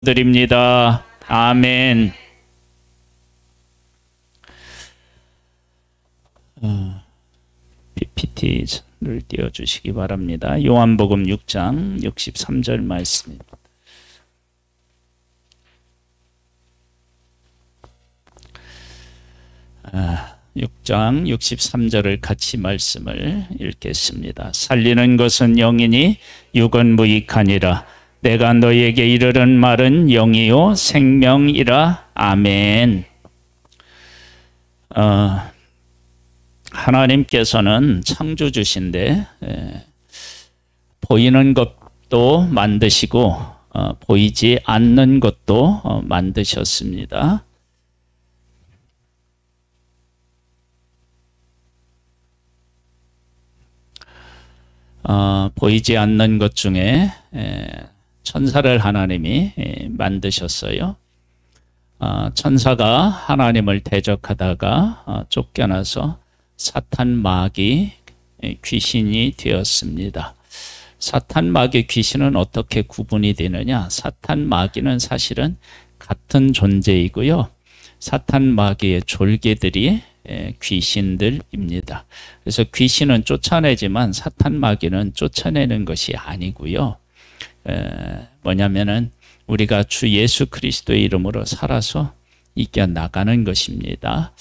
드립니다. 아멘. PPT를 띄워주시기 바랍니다. 요한복음 6장 63절 말씀입니다. 아, 6장 63절을 같이 말씀을 읽겠습니다. 살리는 것은 영이니 육은 무익하니라. 내가 너희에게 이르는 말은 영이요 생명이라. 아멘. 하나님께서는 창조주신데 보이는 것도 만드시고 보이지 않는 것도 만드셨습니다. 보이지 않는 것 중에 천사를 하나님이 만드셨어요. 천사가 하나님을 대적하다가 쫓겨나서 사탄 마귀 귀신이 되었습니다. 사탄 마귀 귀신은 어떻게 구분이 되느냐? 사탄 마귀는 사실은 같은 존재이고요. 사탄 마귀의 졸개들이 귀신들입니다. 그래서 귀신은 쫓아내지만 사탄 마귀는 쫓아내는 것이 아니고요. 뭐냐면은 우리가 주 예수 그리스도의 이름으로 살아서 이겨나가는 것입니다.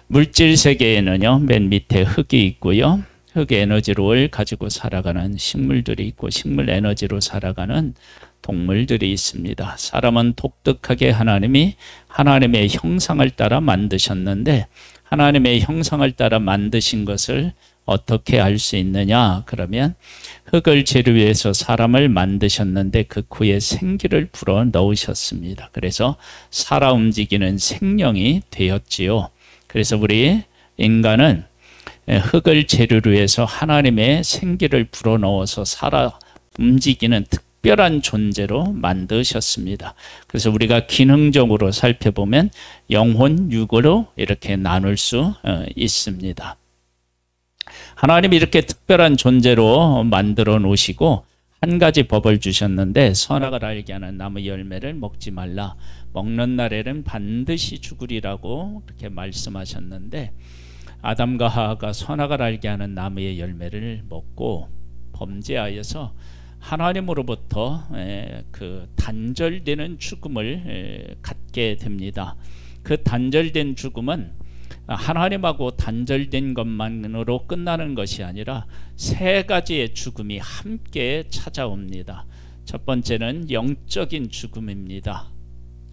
물질 세계에는요, 맨 밑에 흙이 있고요. 흙 에너지를 가지고 살아가는 식물들이 있고 식물 에너지로 살아가는 동물들이 있습니다. 사람은 독특하게 하나님이 하나님의 형상을 따라 만드셨는데 하나님의 형상을 따라 만드신 것을 어떻게 알 수 있느냐? 그러면 흙을 재료해서 사람을 만드셨는데 그 코에 생기를 불어 넣으셨습니다. 그래서 살아 움직이는 생명이 되었지요. 그래서 우리 인간은 흙을 재료로 해서 하나님의 생기를 불어 넣어서 살아 움직이는 특별한 존재로 만드셨습니다. 그래서 우리가 기능적으로 살펴보면 영혼, 육으로 이렇게 나눌 수 있습니다. 하나님이 이렇게 특별한 존재로 만들어 놓으시고 한 가지 법을 주셨는데 선악을 알게 하는 나무 열매를 먹지 말라. 먹는 날에는 반드시 죽으리라고 그렇게 말씀하셨는데 아담과 하와가 선악을 알게 하는 나무의 열매를 먹고 범죄하여서 하나님으로부터 그 단절되는 죽음을 갖게 됩니다. 그 단절된 죽음은 하나님하고 단절된 것만으로 끝나는 것이 아니라 세 가지의 죽음이 함께 찾아옵니다. 첫 번째는 영적인 죽음입니다.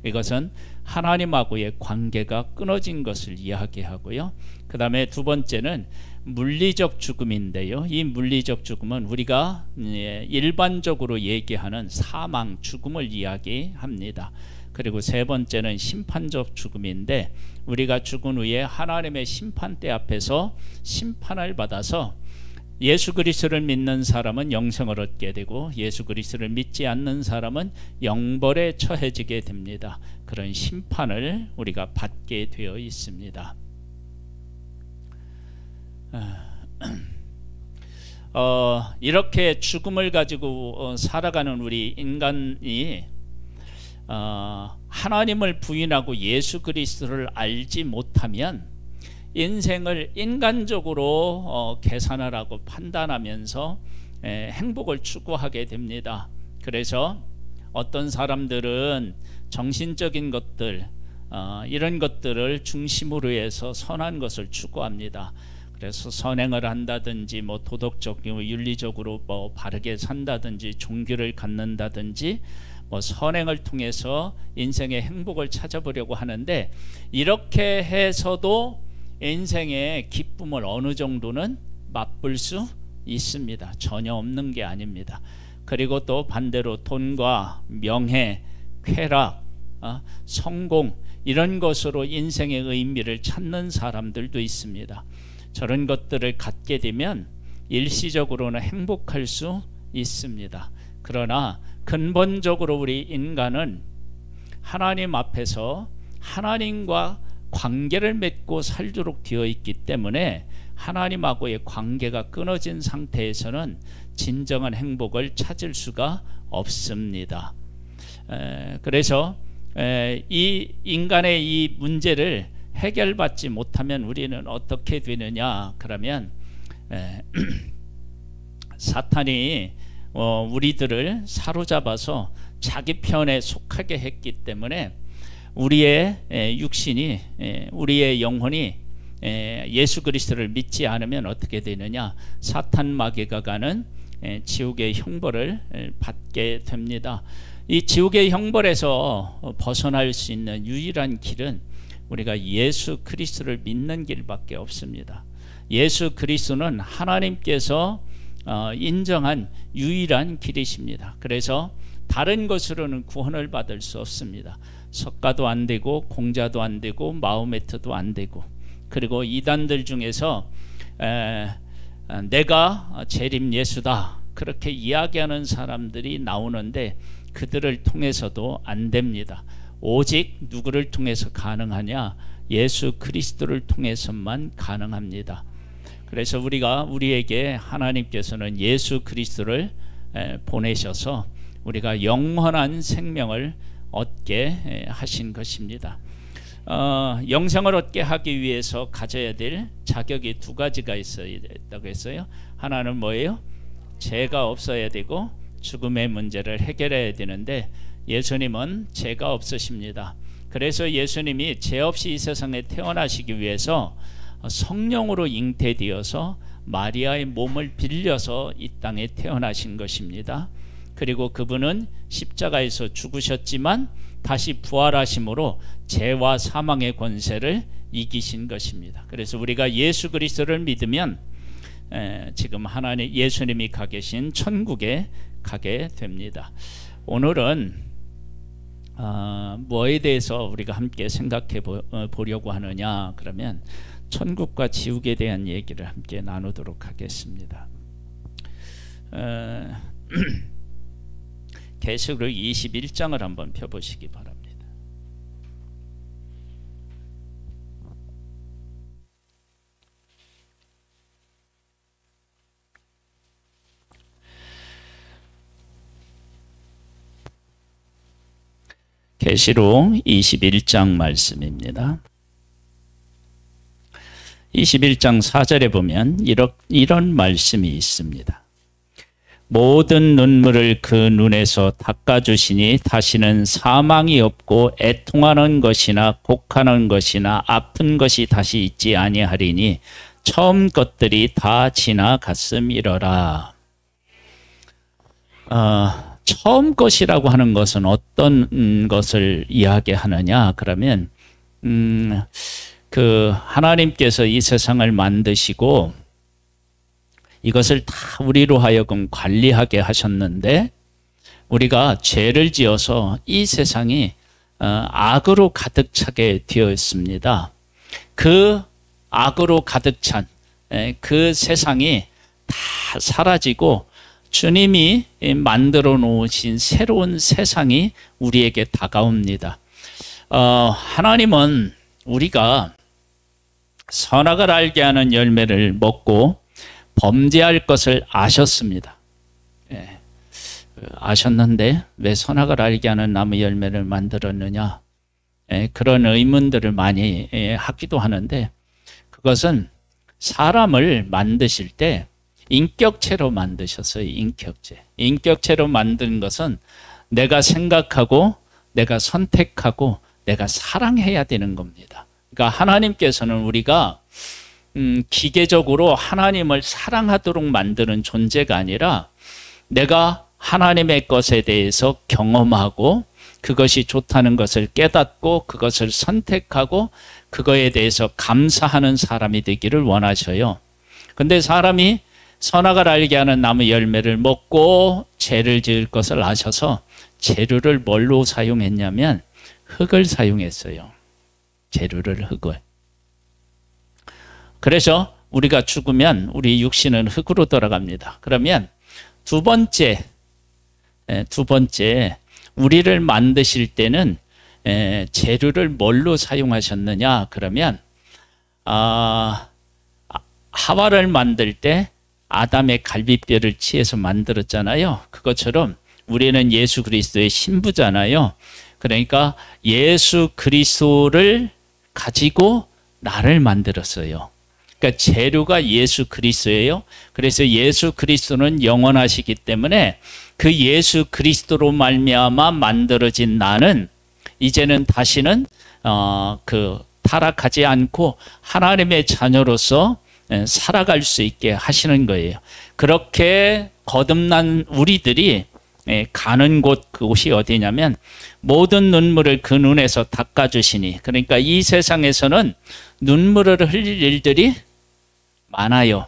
이것은 하나님하고의 관계가 끊어진 것을 이야기하고요. 그 다음에 두 번째는 물리적 죽음인데요. 이 물리적 죽음은 우리가 일반적으로 얘기하는 사망, 죽음을 이야기합니다. 그리고 세 번째는 심판적 죽음인데 우리가 죽은 후에 하나님의 심판대 앞에서 심판을 받아서 예수 그리스도를 믿는 사람은 영생을 얻게 되고 예수 그리스도를 믿지 않는 사람은 영벌에 처해지게 됩니다. 그런 심판을 우리가 받게 되어 있습니다. 이렇게 죽음을 가지고 살아가는 우리 인간이 하나님을 부인하고 예수 그리스도를 알지 못하면 인생을 인간적으로 계산을 하고 판단하면서 행복을 추구하게 됩니다. 그래서 어떤 사람들은 정신적인 것들 이런 것들을 중심으로 해서 선한 것을 추구합니다. 그래서 선행을 한다든지 뭐 도덕적, 윤리적으로 뭐 바르게 산다든지 종교를 갖는다든지 뭐 선행을 통해서 인생의 행복을 찾아보려고 하는데 이렇게 해서도 인생의 기쁨을 어느 정도는 맛볼 수 있습니다. 전혀 없는 게 아닙니다. 그리고 또 반대로 돈과 명예, 쾌락, 성공 이런 것으로 인생의 의미를 찾는 사람들도 있습니다. 저런 것들을 갖게 되면 일시적으로는 행복할 수 있습니다. 그러나 근본적으로 우리 인간은 하나님 앞에서 하나님과 관계를 맺고 살도록 되어 있기 때문에 하나님하고의 관계가 끊어진 상태에서는 진정한 행복을 찾을 수가 없습니다. 그래서 이 인간의 이 문제를 해결받지 못하면 우리는 어떻게 되느냐 그러면 사탄이 우리들을 사로잡아서 자기 편에 속하게 했기 때문에 우리의 육신이 우리의 영혼이 예수 그리스도를 믿지 않으면 어떻게 되느냐 사탄 마귀가 가는 지옥의 형벌을 받게 됩니다. 이 지옥의 형벌에서 벗어날 수 있는 유일한 길은 우리가 예수 그리스도를 믿는 길밖에 없습니다. 예수 그리스도는 하나님께서 인정한 유일한 길이십니다. 그래서 다른 것으로는 구원을 받을 수 없습니다. 석가도 안 되고 공자도 안 되고 마호메트도 안 되고 그리고 이단들 중에서 내가 재림 예수다 그렇게 이야기하는 사람들이 나오는데 그들을 통해서도 안 됩니다. 오직 누구를 통해서 가능하냐? 예수 그리스도를 통해서만 가능합니다. 그래서 우리에게 하나님께서는 예수 그리스도를 보내셔서 우리가 영원한 생명을 얻게 하신 것입니다. 영생을 얻게 하기 위해서 가져야 될 자격이 두 가지가 있다고 했어요. 하나는 뭐예요? 죄가 없어야 되고 죽음의 문제를 해결해야 되는데 예수님은 죄가 없으십니다. 그래서 예수님이 죄 없이 이 세상에 태어나시기 위해서 성령으로 잉태되어서 마리아의 몸을 빌려서 이 땅에 태어나신 것입니다. 그리고 그분은 십자가에서 죽으셨지만 다시 부활하심으로 죄와 사망의 권세를 이기신 것입니다. 그래서 우리가 예수 그리스도를 믿으면 지금 하나님 예수님이 가 계신 천국에 가게 됩니다. 오늘은 뭐에 대해서 우리가 함께 생각해 보려고 하느냐 그러면 천국과 지옥에 대한 얘기를 함께 나누도록 하겠습니다. 계시록 21장을 한번 펴보시기 바랍니다. 계시록 21장 말씀입니다. 21장 4절에 보면 이런 말씀이 있습니다. 모든 눈물을 그 눈에서 닦아주시니 다시는 사망이 없고 애통하는 것이나 곡하는 것이나 아픈 것이 다시 있지 아니하리니 처음 것들이 다 지나갔음이러라. 처음 것이라고 하는 것은 어떤 것을 이야기하느냐 그러면 그 하나님께서 이 세상을 만드시고 이것을 다 우리로 하여금 관리하게 하셨는데 우리가 죄를 지어서 이 세상이 악으로 가득 차게 되어 있습니다. 그 악으로 가득 찬 그 세상이 다 사라지고 주님이 만들어 놓으신 새로운 세상이 우리에게 다가옵니다. 하나님은 우리가 선악을 알게 하는 열매를 먹고 범죄할 것을 아셨습니다. 아셨는데 왜 선악을 알게 하는 나무 열매를 만들었느냐? 그런 의문들을 많이 하기도 하는데 그것은 사람을 만드실 때 인격체로 만드셨어요. 인격체로 만든 것은 내가 생각하고 내가 선택하고 내가 사랑해야 되는 겁니다. 그러니까 하나님께서는 우리가 기계적으로 하나님을 사랑하도록 만드는 존재가 아니라 내가 하나님의 것에 대해서 경험하고 그것이 좋다는 것을 깨닫고 그것을 선택하고 그거에 대해서 감사하는 사람이 되기를 원하셔요. 근데 사람이 선악을 알게 하는 나무 열매를 먹고 죄를 지을 것을 아셔서 재료를 뭘로 사용했냐면 흙을 사용했어요. 재료를 흙을. 그래서 우리가 죽으면 우리 육신은 흙으로 돌아갑니다. 그러면 두 번째 우리를 만드실 때는 재료를 뭘로 사용하셨느냐 그러면 하와를 만들 때 아담의 갈비뼈를 취해서 만들었잖아요. 그것처럼 우리는 예수 그리스도의 신부잖아요. 그러니까 예수 그리스도를 가지고 나를 만들었어요. 그러니까 재료가 예수 그리스도예요. 그래서 예수 그리스도는 영원하시기 때문에 그 예수 그리스도로 말미암아 만들어진 나는 이제는 다시는 타락하지 않고 하나님의 자녀로서 살아갈 수 있게 하시는 거예요. 그렇게 거듭난 우리들이 가는 그곳이 어디냐면 모든 눈물을 그 눈에서 닦아주시니, 그러니까 이 세상에서는 눈물을 흘릴 일들이 많아요.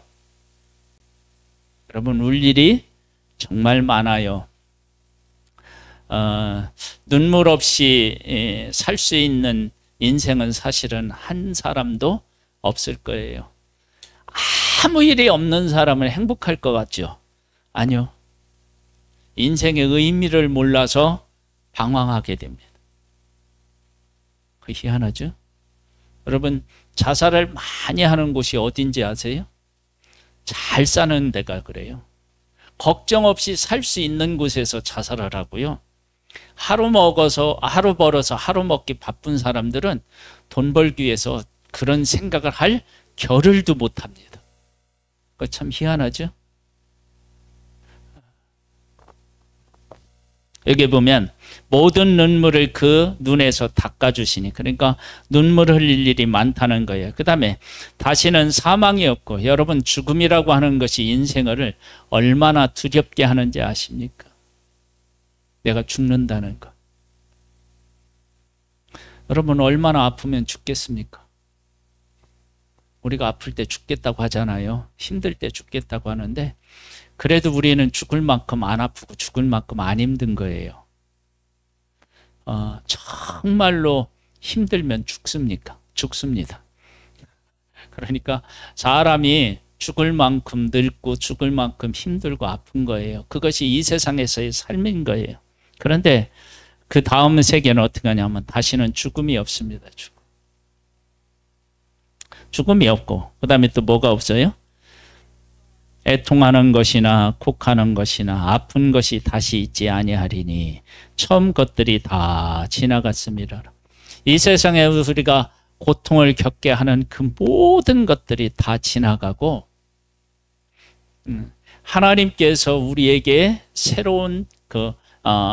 여러분, 울 일이 정말 많아요. 눈물 없이 살 수 있는 인생은 사실은 한 사람도 없을 거예요. 아무 일이 없는 사람은 행복할 것 같죠? 아니요. 인생의 의미를 몰라서 방황하게 됩니다. 그 희한하죠? 여러분, 자살을 많이 하는 곳이 어딘지 아세요? 잘 사는 데가 그래요. 걱정 없이 살 수 있는 곳에서 자살을 하고요. 하루 벌어서 하루 먹기 바쁜 사람들은 돈 벌기 위해서 그런 생각을 할 겨를도 못 합니다. 그거 참 희한하죠? 여기 보면 모든 눈물을 그 눈에서 닦아주시니, 그러니까 눈물 흘릴 일이 많다는 거예요. 그 다음에 다시는 사망이 없고, 여러분 죽음이라고 하는 것이 인생을 얼마나 두렵게 하는지 아십니까? 내가 죽는다는 거. 여러분 얼마나 아프면 죽겠습니까? 우리가 아플 때 죽겠다고 하잖아요. 힘들 때 죽겠다고 하는데 그래도 우리는 죽을 만큼 안 아프고 죽을 만큼 안 힘든 거예요. 정말로 힘들면 죽습니까? 죽습니다. 그러니까 사람이 죽을 만큼 늙고 죽을 만큼 힘들고 아픈 거예요. 그것이 이 세상에서의 삶인 거예요. 그런데 그 다음 세계는 어떻게 하냐면 다시는 죽음이 없습니다. 죽음이 없고, 그 다음에 또 뭐가 없어요? 애통하는 것이나 곡하는 것이나 아픈 것이 다시 있지 아니하리니 처음 것들이 다 지나갔습니다. 이 세상에 우리가 고통을 겪게 하는 그 모든 것들이 다 지나가고 하나님께서 우리에게 새로운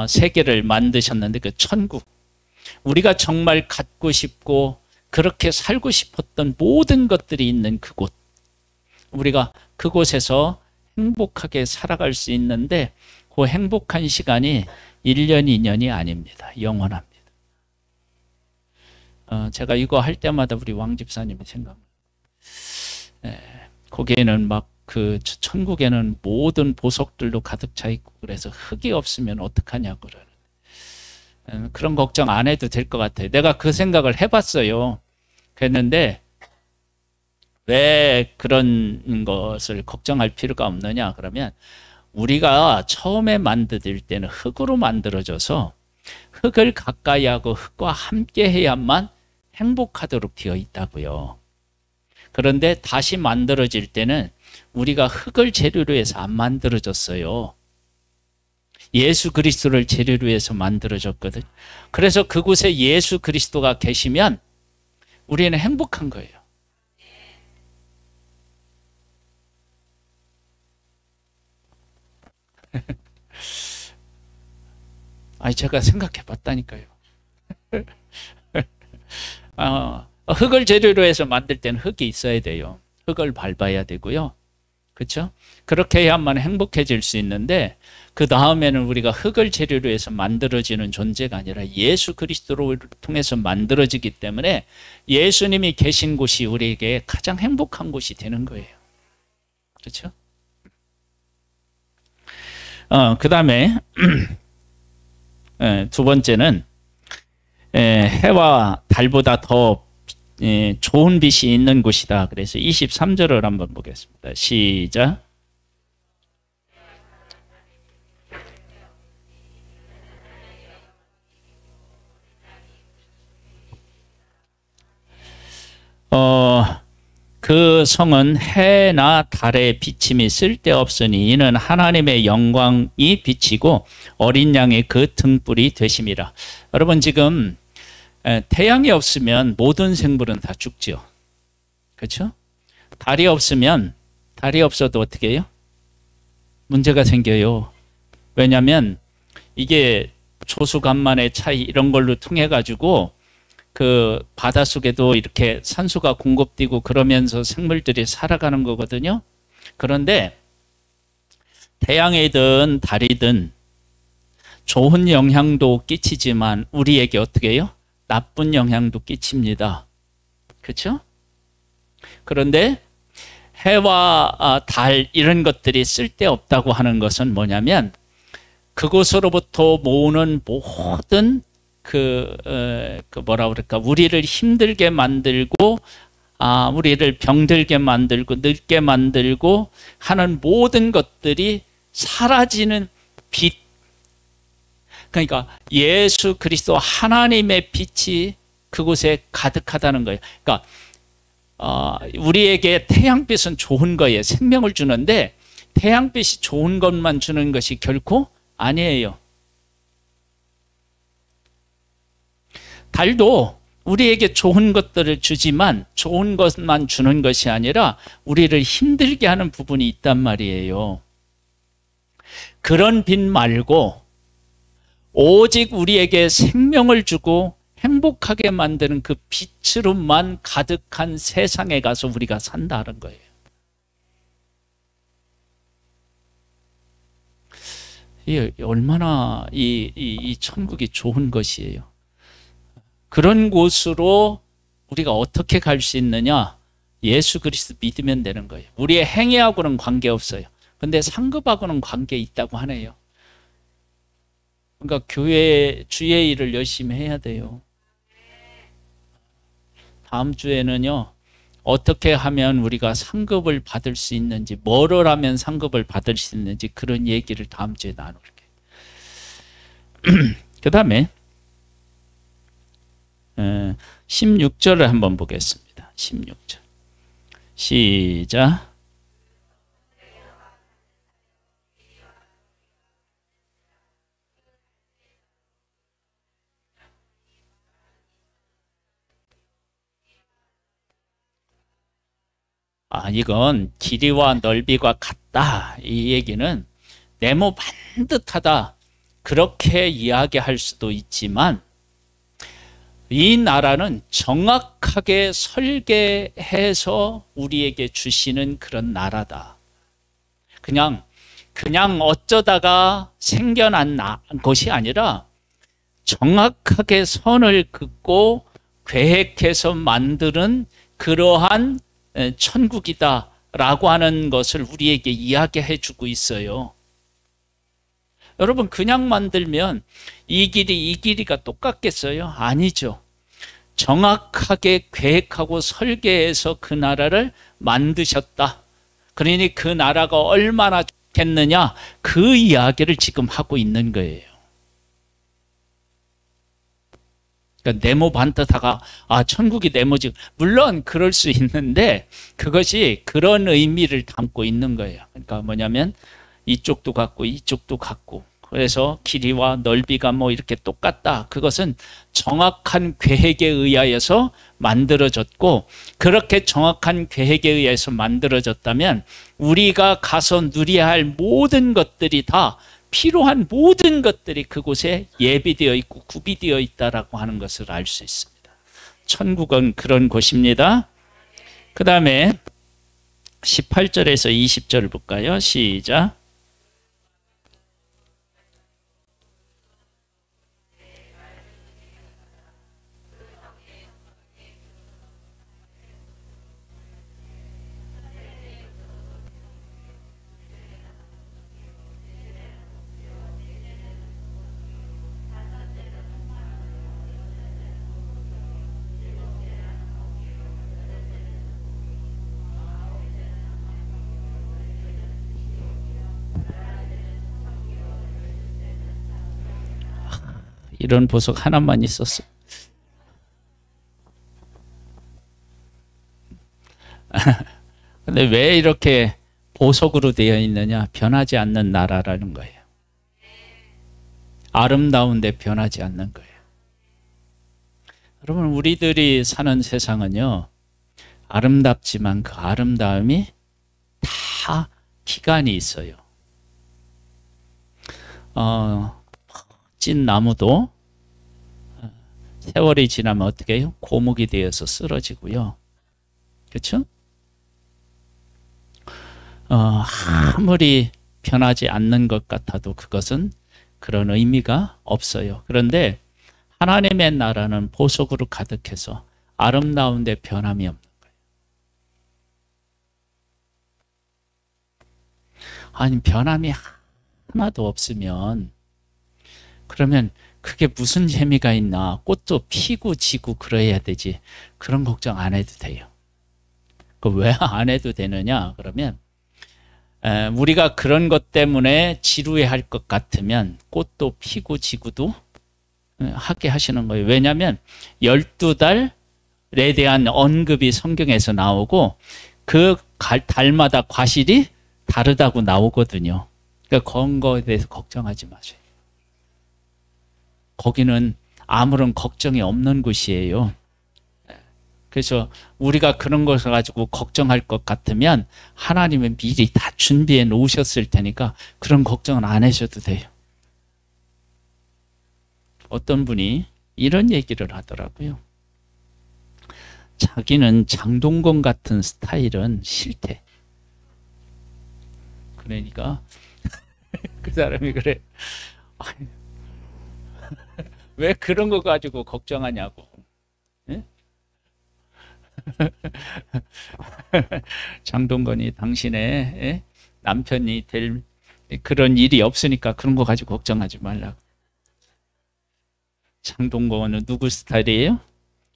세계를 만드셨는데, 그 천국, 우리가 정말 갖고 싶고 그렇게 살고 싶었던 모든 것들이 있는 그곳, 우리가 그곳에서 행복하게 살아갈 수 있는데 그 행복한 시간이 1년, 2년이 아닙니다. 영원합니다. 제가 이거 할 때마다 우리 왕 집사님이 생각납니다. 거기에는 막 그 천국에는 모든 보석들도 가득 차 있고 그래서 흙이 없으면 어떡하냐고 그러는, 그런 걱정 안 해도 될 것 같아요. 내가 그 생각을 해봤어요. 그랬는데 왜 그런 것을 걱정할 필요가 없느냐 그러면, 우리가 처음에 만들 때는 흙으로 만들어져서 흙을 가까이 하고 흙과 함께 해야만 행복하도록 되어 있다고요. 그런데 다시 만들어질 때는 우리가 흙을 재료로 해서 안 만들어졌어요. 예수 그리스도를 재료로 해서 만들어졌거든. 그래서 그곳에 예수 그리스도가 계시면 우리는 행복한 거예요. 아니, 제가 생각해 봤다니까요. 흙을 재료로 해서 만들 때는 흙이 있어야 돼요. 흙을 밟아야 되고요. 그렇죠? 그렇게 해야만 행복해질 수 있는데, 그 다음에는 우리가 흙을 재료로 해서 만들어지는 존재가 아니라 예수 그리스도를 통해서 만들어지기 때문에 예수님이 계신 곳이 우리에게 가장 행복한 곳이 되는 거예요. 그렇죠? 그 다음에 두 번째는 해와 달보다 더 좋은 빛이 있는 곳이다. 그래서 23절을 한번 보겠습니다. 시작. 그 성은 해나 달의 비침이 쓸데없으니 이는 하나님의 영광이 비치고 어린 양의 그 등불이 되심이라. 여러분 지금 태양이 없으면 모든 생물은 다 죽죠. 그렇죠? 달이 없어도 어떻게 해요? 문제가 생겨요. 왜냐하면 이게 조수간만의 차이 이런 걸로 통해 가지고 그 바닷속에도 이렇게 산소가 공급되고 그러면서 생물들이 살아가는 거거든요. 그런데 태양이든 달이든 좋은 영향도 끼치지만 우리에게 어떻게 해요? 나쁜 영향도 끼칩니다. 그렇죠? 그런데 해와 달 이런 것들이 쓸데없다고 하는 것은 뭐냐면 그곳으로부터 모으는 모든 뭐라 그럴까, 우리를 힘들게 만들고 우리를 병들게 만들고 늙게 만들고 하는 모든 것들이 사라지는 빛. 그러니까 예수 그리스도 하나님의 빛이 그곳에 가득하다는 거예요. 그러니까 우리에게 태양빛은 좋은 거예요. 생명을 주는데 태양빛이 좋은 것만 주는 것이 결코 아니에요. 달도 우리에게 좋은 것들을 주지만 좋은 것만 주는 것이 아니라 우리를 힘들게 하는 부분이 있단 말이에요. 그런 빛 말고 오직 우리에게 생명을 주고 행복하게 만드는 그 빛으로만 가득한 세상에 가서 우리가 산다는 거예요. 이게 얼마나 이 천국이 좋은 것이에요. 그런 곳으로 우리가 어떻게 갈 수 있느냐? 예수 그리스도 믿으면 되는 거예요. 우리의 행위하고는 관계없어요. 근데 상급하고는 관계 있다고 하네요. 그러니까 교회 주의 일을 열심히 해야 돼요. 다음 주에는요, 어떻게 하면 우리가 상급을 받을 수 있는지, 뭐를 하면 상급을 받을 수 있는지 그런 얘기를 다음 주에 나눌게요. 그 다음에 16절을 한번 보겠습니다. 16절 시작. 이건 길이와 넓이가 같다. 이 얘기는 네모 반듯하다. 그렇게 이야기할 수도 있지만 이 나라는 정확하게 설계해서 우리에게 주시는 그런 나라다. 그냥 어쩌다가 생겨난 것이 아니라 정확하게 선을 긋고 계획해서 만드는 그러한 천국이다라고 하는 것을 우리에게 이야기해 주고 있어요. 여러분 그냥 만들면 이 길이가 똑같겠어요? 아니죠. 정확하게 계획하고 설계해서 그 나라를 만드셨다. 그러니 그 나라가 얼마나 좋겠느냐, 그 이야기를 지금 하고 있는 거예요. 그러니까 네모 반듯하가 천국이 네모지, 물론 그럴 수 있는데 그것이 그런 의미를 담고 있는 거예요. 그러니까 뭐냐면 이쪽도 같고 이쪽도 같고, 그래서 길이와 넓이가 뭐 이렇게 똑같다. 그것은 정확한 계획에 의하여서 만들어졌고, 그렇게 정확한 계획에 의해서 만들어졌다면 우리가 가서 누려야 할 모든 것들이 다, 필요한 모든 것들이 그곳에 예비되어 있고 구비되어 있다라고 하는 것을 알 수 있습니다. 천국은 그런 곳입니다. 그 다음에 18절에서 20절을 볼까요? 시작. 이런 보석 하나만 있었어. 근데 왜 이렇게 보석으로 되어 있느냐? 변하지 않는 나라라는 거예요. 아름다운데 변하지 않는 거예요. 여러분, 우리들이 사는 세상은요, 아름답지만 그 아름다움이 다 기간이 있어요. 찐 나무도 세월이 지나면 어떻게 해요? 고목이 되어서 쓰러지고요. 그렇죠? 아무리 변하지 않는 것 같아도 그것은 그런 의미가 없어요. 그런데 하나님의 나라는 보석으로 가득해서 아름다운데 변함이 없는 거예요. 아니, 변함이 하나도 없으면 그러면 그게 무슨 재미가 있나? 꽃도 피고 지고 그래야 되지. 그런 걱정 안 해도 돼요. 그 왜 안 해도 되느냐? 그러면 우리가 그런 것 때문에 지루해할 것 같으면 꽃도 피고 지고도 하게 하시는 거예요. 왜냐하면 12달에 대한 언급이 성경에서 나오고 그 달마다 과실이 다르다고 나오거든요. 그러니까 그런 거에 대해서 걱정하지 마세요. 거기는 아무런 걱정이 없는 곳이에요. 그래서 우리가 그런 것을 가지고 걱정할 것 같으면 하나님은 미리 다 준비해 놓으셨을 테니까 그런 걱정은 안 하셔도 돼요. 어떤 분이 이런 얘기를 하더라고요. 자기는 장동건 같은 스타일은 싫대. 그러니까 그 사람이 그래. 왜 그런 거 가지고 걱정하냐고. 예? 장동건이 당신의 남편이 될 그런 일이 없으니까 그런 거 가지고 걱정하지 말라고. 장동건은 누구 스타일이에요?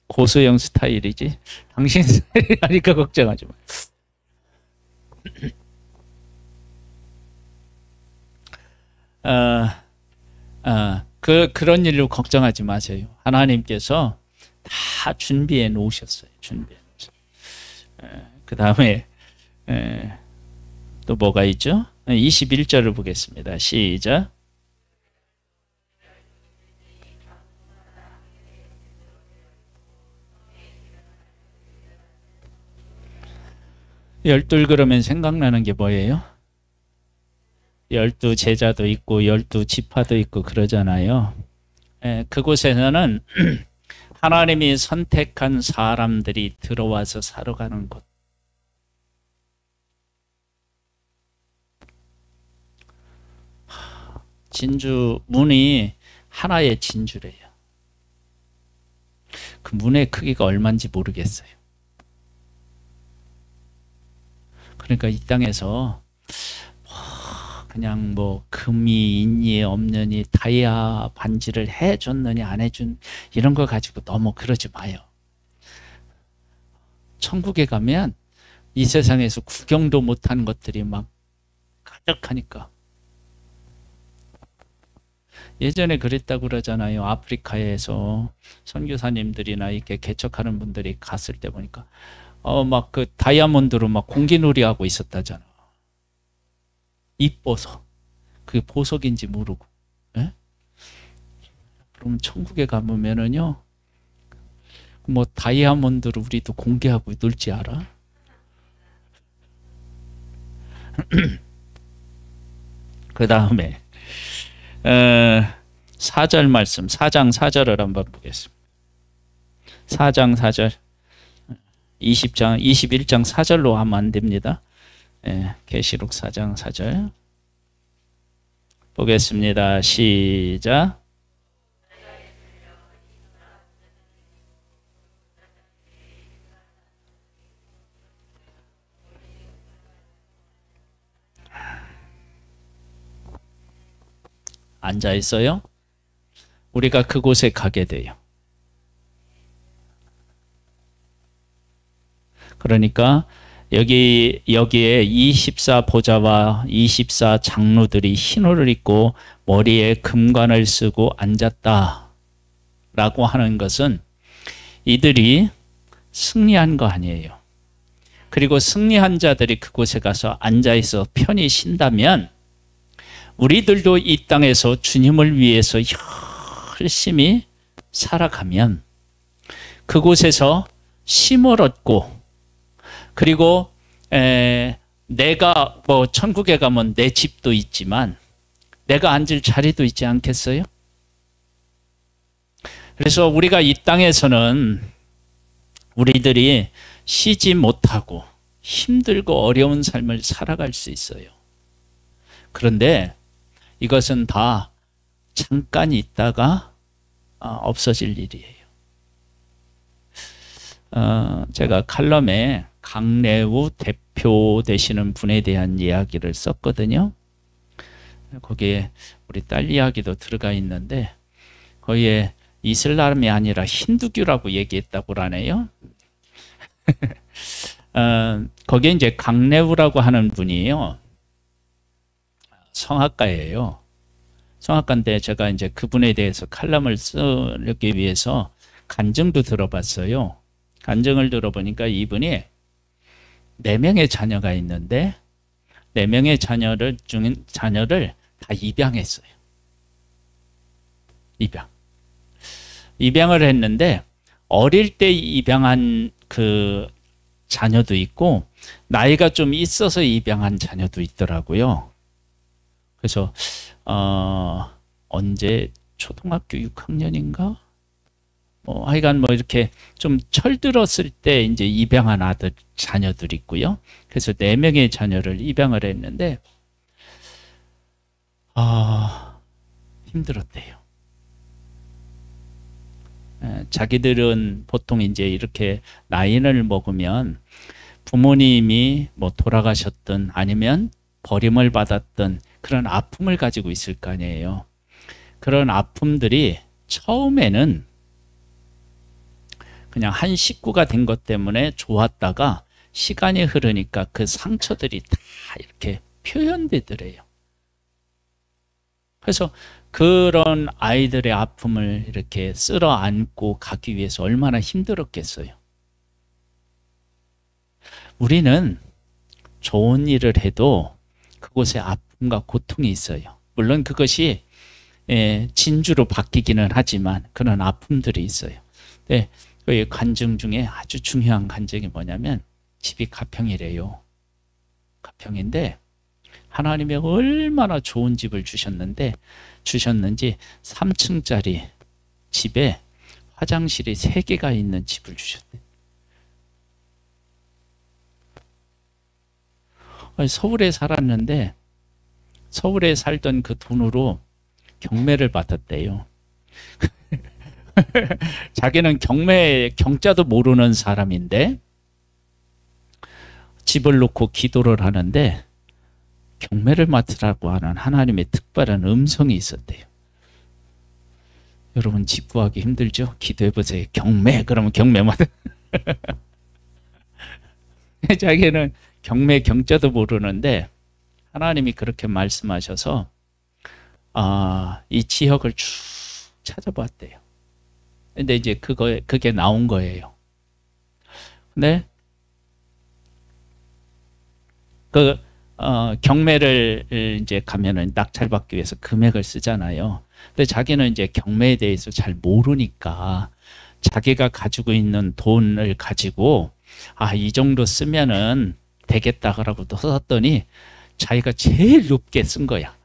고소영 스타일이지. 당신 스타일이니까 걱정하지 마. 그런 일로 걱정하지 마세요. 하나님께서 다 준비해 놓으셨어요. 준비해 놓으셨어요. 그 다음에 또 뭐가 있죠? 21절을 보겠습니다. 시작. 열둘 그러면 생각나는 게 뭐예요? 12 제자도 있고 12 지파도 있고 그러잖아요. 그곳에서는 하나님이 선택한 사람들이 들어와서 살아가는 곳. 진주 문이 하나의 진주래요. 그 문의 크기가 얼마인지 모르겠어요. 그러니까 이 땅에서 그냥 뭐 금이 있니 없느니 다이아 반지를 해줬느니 안 해준 이런 거 가지고 너무 그러지 마요. 천국에 가면 이 세상에서 구경도 못한 것들이 막 가득하니까. 예전에 그랬다고 그러잖아요. 아프리카에서 선교사님들이나 이렇게 개척하는 분들이 갔을 때 보니까 막 그 다이아몬드로 막 공기놀이 하고 있었다잖아. 이뻐서. 그게 보석인지 모르고. 예? 그럼 천국에 가보면은요, 뭐 다이아몬드로 우리도 공개하고 놀지 알아? 그 다음에 4절 말씀, 4장 4절을 한번 보겠습니다. 4장 4절, 21장 4절로 하면 안 됩니다. 계시록 4장 4절 보겠습니다. 시작. 앉아 있어요. 우리가 그곳에 가게 돼요. 그러니까 여기에 24 보좌와 24 장로들이 흰 옷을 입고 머리에 금관을 쓰고 앉았다 라고 하는 것은 이들이 승리한 거 아니에요. 그리고 승리한 자들이 그곳에 가서 앉아있어 편히 쉰다면 우리들도 이 땅에서 주님을 위해서 열심히 살아가면 그곳에서 쉼을 얻고, 그리고 내가 뭐 천국에 가면 내 집도 있지만 내가 앉을 자리도 있지 않겠어요? 그래서 우리가 이 땅에서는 우리들이 쉬지 못하고 힘들고 어려운 삶을 살아갈 수 있어요. 그런데 이것은 다 잠깐 있다가 없어질 일이에요. 제가 칼럼에 강래우 대표 되시는 분에 대한 이야기를 썼거든요. 거기에 우리 딸 이야기도 들어가 있는데 거기에 이슬람이 아니라 힌두교라고 얘기했다고 하네요. 거기에 이제 강래우라고 하는 분이에요. 성악가예요. 성악가인데 제가 이제 그분에 대해서 칼럼을 쓰기 위해서 간증도 들어봤어요. 간증을 들어보니까 이분이 4명의 자녀가 있는데 4명의 자녀를 다 입양했어요. 입양을 했는데 어릴 때 입양한 그 자녀도 있고 나이가 좀 있어서 입양한 자녀도 있더라고요. 그래서 언제 초등학교 6학년인가? 하여간 뭐 이렇게 좀 철들었을 때 이제 입양한 자녀들 있고요. 그래서 4명의 자녀를 입양을 했는데 힘들었대요. 자기들은 보통 이제 이렇게 나이를 먹으면 부모님이 뭐 돌아가셨든 아니면 버림을 받았던 그런 아픔을 가지고 있을 거 아니에요. 그런 아픔들이 처음에는 그냥 한 식구가 된 것 때문에 좋았다가 시간이 흐르니까 그 상처들이 다 이렇게 표현되더래요. 그래서 그런 아이들의 아픔을 이렇게 쓸어 안고 가기 위해서 얼마나 힘들었겠어요. 우리는 좋은 일을 해도 그곳에 아픔과 고통이 있어요. 물론 그것이 진주로 바뀌기는 하지만 그런 아픔들이 있어요. 네, 그 간증 중에 아주 중요한 간증이 뭐냐면 집이 가평이래요. 가평인데 하나님이 얼마나 좋은 집을 주셨는지 3층짜리 집에 화장실이 3개가 있는 집을 주셨대요. 서울에 살았는데 서울에 살던 그 돈으로 경매를 받았대요. 자기는 경자도 모르는 사람인데 집을 놓고 기도를 하는데 경매를 맡으라고 하는 하나님의 특별한 음성이 있었대요. 여러분 집 구하기 힘들죠? 기도해보세요. 경매 그러면 경매만 자기는 경자도 모르는데 하나님이 그렇게 말씀하셔서 이 지역을 쭉 찾아봤대요. 근데 이제 그게 나온 거예요. 근데 경매를 이제 가면은 낙찰받기 위해서 금액을 쓰잖아요. 근데 자기는 이제 경매에 대해서 잘 모르니까 자기가 가지고 있는 돈을 가지고 이 정도 쓰면은 되겠다라고 썼더니 자기가 제일 높게 쓴 거야.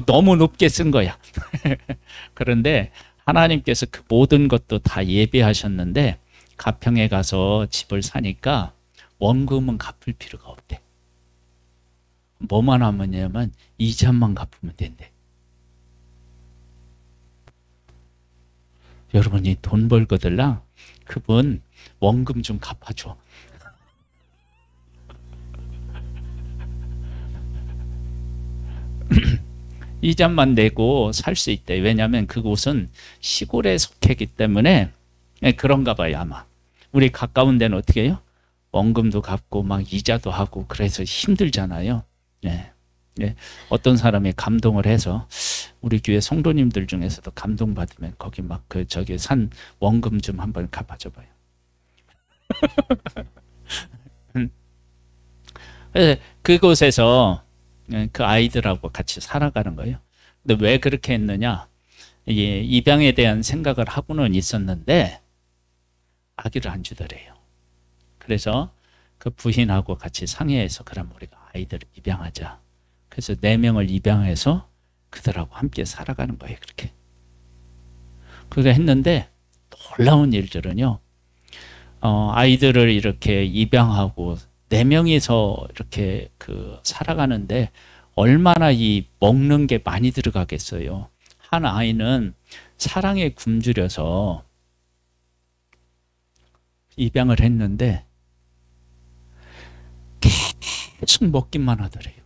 너무 높게 쓴 거야. 그런데 하나님께서 그 모든 것도 다 예비하셨는데 가평에 가서 집을 사니까 원금은 갚을 필요가 없대. 뭐만 하면냐면 이자만 갚으면 된대. 여러분이 돈 벌거들랑 그분 원금 좀 갚아줘. 이자만 내고 살 수 있대. 왜냐하면 그곳은 시골에 속했기 때문에 그런가 봐요 아마. 우리 가까운 데는 어떻게 해요? 원금도 갚고 막 이자도 하고 그래서 힘들잖아요. 네. 네. 어떤 사람이 감동을 해서 우리 교회 성도님들 중에서도 감동받으면 거기 막 저기 산 원금 좀 한번 갚아줘 봐요. 그래서 그곳에서 그 아이들하고 같이 살아가는 거예요. 근데 왜 그렇게 했느냐? 이게 입양에 대한 생각을 하고는 있었는데 아기를 안 주더래요. 그래서 그 부인하고 같이 상의해서 그럼 우리가 아이들을 입양하자. 그래서 4명을 입양해서 그들하고 함께 살아가는 거예요. 그렇게. 그렇게 했는데 놀라운 일들은요. 아이들을 이렇게 입양하고 4명이서 이렇게 살아가는데 얼마나 이 먹는 게 많이 들어가겠어요. 한 아이는 사랑에 굶주려서 입양을 했는데 계속 먹기만 하더래요.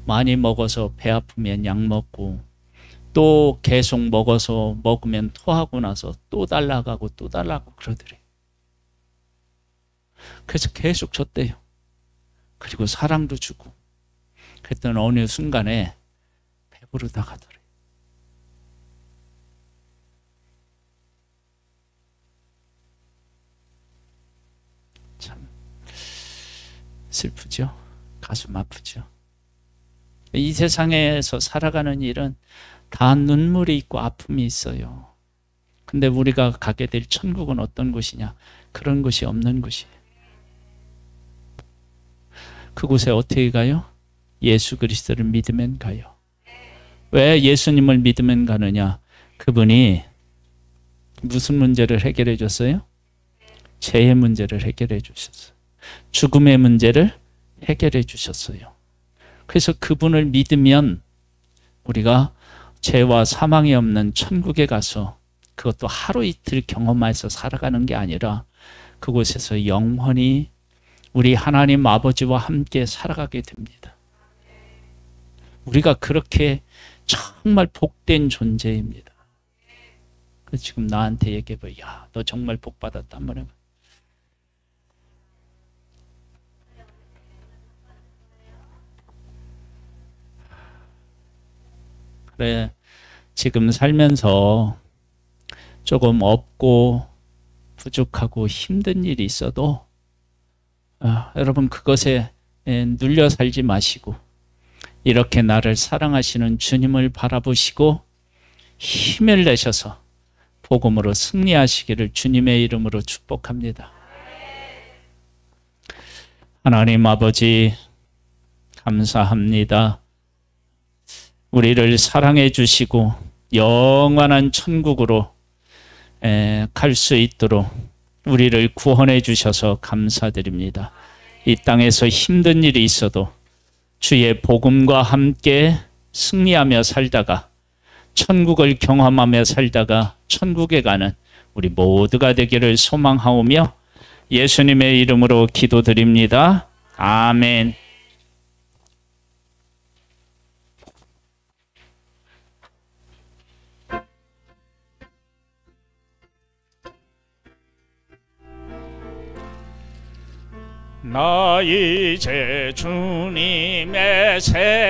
많이 먹어서 배 아프면 약 먹고 또 계속 먹어서 먹으면 토하고 나서 또 달라가고 또 달라고 그러더래요. 그래서 계속 줬대요. 그리고 사랑도 주고. 그랬더니 어느 순간에 배부르다 가더래요. 참 슬프죠? 가슴 아프죠? 이 세상에서 살아가는 일은 다 눈물이 있고 아픔이 있어요. 근데 우리가 가게 될 천국은 어떤 곳이냐? 그런 곳이 없는 곳이에요. 그곳에 어떻게 가요? 예수 그리스도를 믿으면 가요. 왜 예수님을 믿으면 가느냐? 그분이 무슨 문제를 해결해 줬어요? 죄의 문제를 해결해 주셨어요. 죽음의 문제를 해결해 주셨어요. 그래서 그분을 믿으면 우리가 죄와 사망이 없는 천국에 가서 그것도 하루 이틀 경험해서 살아가는 게 아니라 그곳에서 영원히 우리 하나님 아버지와 함께 살아가게 됩니다. 우리가 그렇게 정말 복된 존재입니다. 그래서 지금 나한테 얘기해봐. 야, 너 정말 복 받았다. 한번 해봐. 그래, 지금 살면서 조금 없고 부족하고 힘든 일이 있어도 여러분 그것에 눌려 살지 마시고 이렇게 나를 사랑하시는 주님을 바라보시고 힘을 내셔서 복음으로 승리하시기를 주님의 이름으로 축복합니다. 하나님 아버지 감사합니다. 우리를 사랑해 주시고 영원한 천국으로 갈 수 있도록 우리를 구원해 주셔서 감사드립니다. 이 땅에서 힘든 일이 있어도 주의 복음과 함께 승리하며 살다가 천국을 경험하며 살다가 천국에 가는 우리 모두가 되기를 소망하오며 예수님의 이름으로 기도드립니다. 아멘. 나 이제 주님의 새